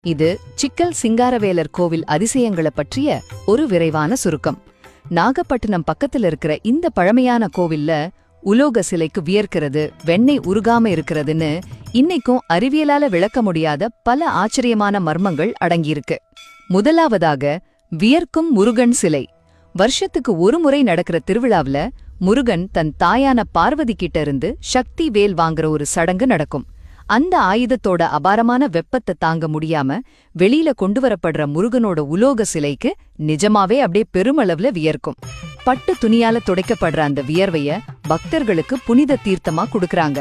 இது சிக்கல் சிங்காரவேலர் கோவில் அதிசயங்களை பற்றிய ஒரு விரைவான சுருக்கம். நாகப்பட்டினம் பக்கத்துல இருக்கிற இந்த பழமையான கோவில்ல உலோக சிலைக்கு வியர்க்கிறது, வெண்ணெய் உருகாம இருக்கிறதுன்னு இன்னைக்கும் அறிவியலால விளக்க முடியாத பல ஆச்சரியமான மர்மங்கள் அடங்கியிருக்கு. முதலாவதாக வியர்க்கும் முருகன் சிலை. வருஷத்துக்கு ஒரு முறை நடக்கிற திருவிழாவுல முருகன் தன் தாயான பார்வதி கிட்ட இருந்து சக்தி வேல் வாங்குற ஒரு சடங்கு நடக்கும். அந்த ஆயுதத்தோட அபாரமான வெப்பத்தை தாங்க முடியாம வெளியில கொண்டு வரப்படுற முருகனோட உலோக சிலைக்கு நிஜமாவே அப்படியே பெருமளவுல வியர்க்கும். பட்டு துணியால துடைக்கப்படுற அந்த வியர்வைய பக்தர்களுக்கு புனித தீர்த்தமா கொடுக்கறாங்க.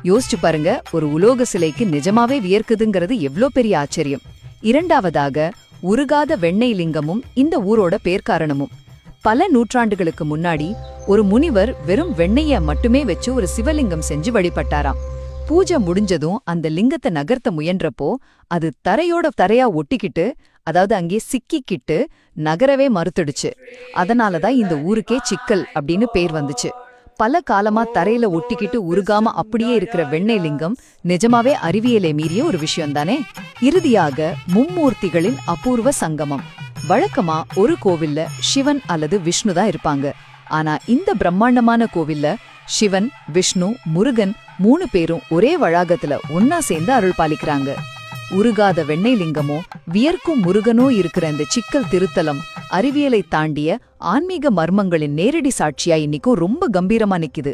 யோசிச்சு பாருங்க, ஒரு உலோக சிலைக்கு நிஜமாவே வியர்க்குதுங்கிறது எவ்ளோ பெரிய ஆச்சரியம். இரண்டாவதாக உருகாத வெண்ணெய் லிங்கமும் இந்த ஊரோட பேர்காரணமும். பல நூற்றாண்டுகளுக்கு முன்னாடி ஒரு முனிவர் வெறும் வெண்ணெய மட்டுமே வச்சு ஒரு சிவலிங்கம் செஞ்சு வழிபட்டாராம். பூஜை முடிஞ்சதும் அந்த லிங்கத்தை நகர்த்த முயன்றப்போ அது தரையா ஒட்டிக்கிட்டு, அதாவது அங்கே சிக்கிக்கிட்டு நகரவே மறுத்துடுச்சு. அதனாலதான் இந்த ஊருக்கே சிக்கல் அப்படின்னு பேர் வந்துச்சு. பல காலமா தரையில ஒட்டிக்கிட்டு உருகாம அப்படியே இருக்கிற வெண்ணெய் லிங்கம் நிஜமாவே அறிவியலை மீறிய ஒரு விஷயம்தானே. இறுதியாக மும்மூர்த்திகளின் அபூர்வ சங்கமம். வழக்கமா ஒரு கோவில்ல சிவன் அல்லது விஷ்ணு தான் இருப்பாங்க. ஆனா இந்த பிரம்மாண்டமான கோவில்ல சிவன், விஷ்ணு, முருகன் 3 பேரும் ஒரே வளாகத்துல ஒன்னா சேர்ந்து அருள் பாலிக்கிறாங்க. உருகாத வெண்ணெய் லிங்கமோ வியர்க்கும் முருகனோ இருக்கிற இந்த சிக்கல் திருத்தலம் அறிவியலை தாண்டிய ஆன்மீக மர்மங்களின் நேரடி சாட்சியா இன்னைக்கும் ரொம்ப கம்பீரமா நிக்குது.